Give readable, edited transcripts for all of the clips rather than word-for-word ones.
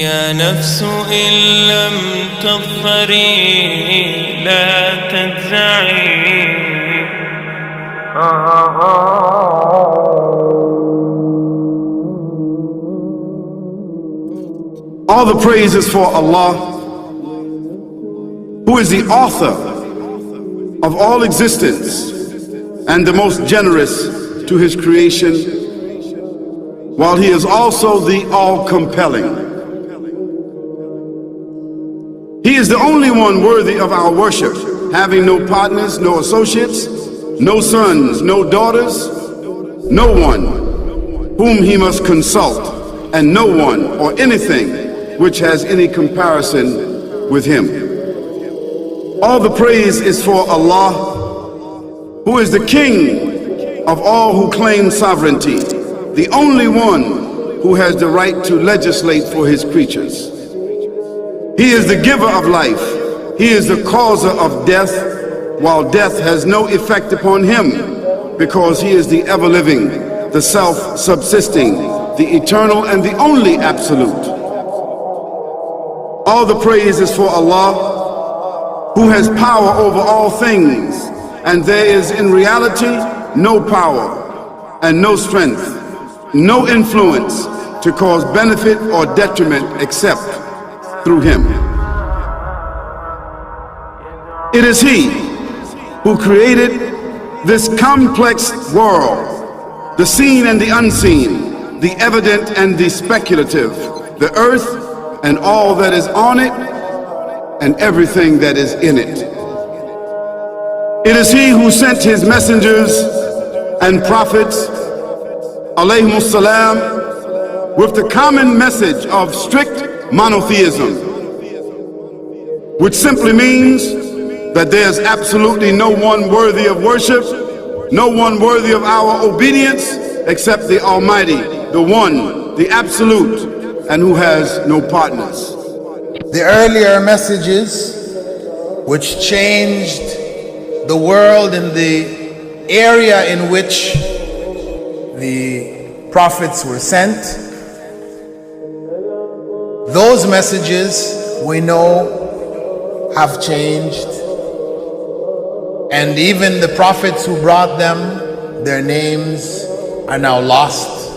يا نفس إن لم تظفري لا تجزعي. All the praise is for Allah, who is the author of all existence and the most generous to his creation, while he is also the all-compelling. He is the only one worthy of our worship, having no partners, no associates, no sons, no daughters, no one whom he must consult, and no one or anything which has any comparison with him. All the praise is for Allah, who is the King of all who claim sovereignty, the only one who has the right to legislate for his creatures. He is the giver of life. He is the causer of death, while death has no effect upon him, because he is the ever-living, the self-subsisting, the eternal and the only absolute. All the praise is for Allah, who has power over all things, and there is in reality no power and no strength, no influence to cause benefit or detriment except through him. It is he who created this complex world, the seen and the unseen, the evident and the speculative, the earth and all that is on it and everything that is in it. It is he who sent his messengers and prophets, alayhimus salam, with the common message of strict monotheism, which simply means that there's absolutely no one worthy of worship, no one worthy of our obedience except the Almighty, the One, the Absolute, and who has no partners. The earlier messages, which changed the world in the area in which the prophets were sent, those messages we know have changed, and even the prophets who brought them, their names are now lost.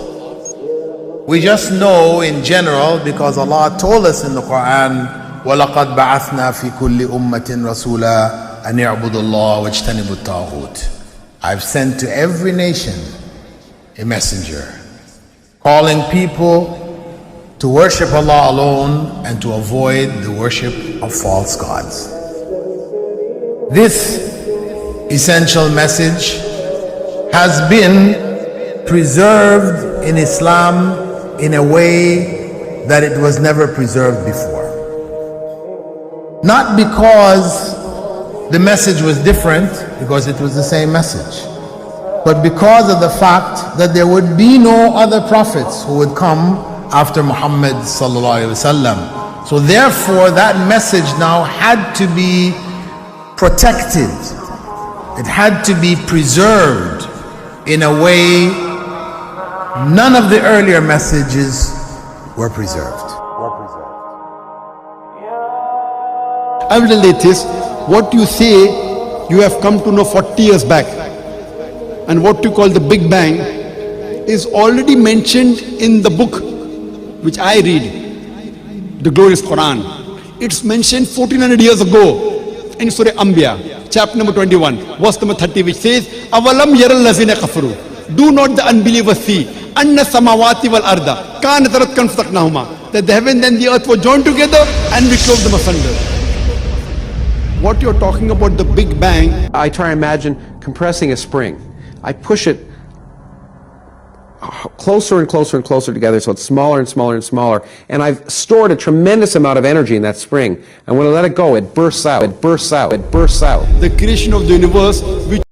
We just know in general because Allah told us in the Quran, وَلَقَدْ بَعَثْنَا فِي كُلِّ أُمَّةٍ رَسُولًا أَنْ يَعْبُدُوا اللَّهَ وَاجْتَنِبُوا الطَّاغُوتَ. I've sent to every nation a messenger, calling people to worship Allah alone and to avoid the worship of false gods. This essential message has been preserved in Islam in a way that it was never preserved before. Not because the message was different, because it was the same message, but because of the fact that there would be no other prophets who would come after Muhammad sallallahu alaihi wasallam. So therefore that message now had to be protected. It had to be preserved in a way none of the earlier messages were preserved. Evidently it is what you say you have come to know 40 years back, and what you call the Big Bang is already mentioned in the book which I read, the glorious Quran. It's mentioned 1400 years ago in Surah Anbiya, chapter number 21, verse number 30, which says, Avalam yaral lazina kafaru. Do not the unbelievers see anna samawati wal arda kanat ratkan fataqnahuma, that the heaven and the earth were joined together and we clove them asunder. What you're talking about, the Big Bang, I try and imagine compressing a spring. I push it closer and closer and closer together so it's smaller and smaller and smaller, and I've stored a tremendous amount of energy in that spring, and when I let it go, it bursts out, it bursts out, it bursts out. the creation of the universe, which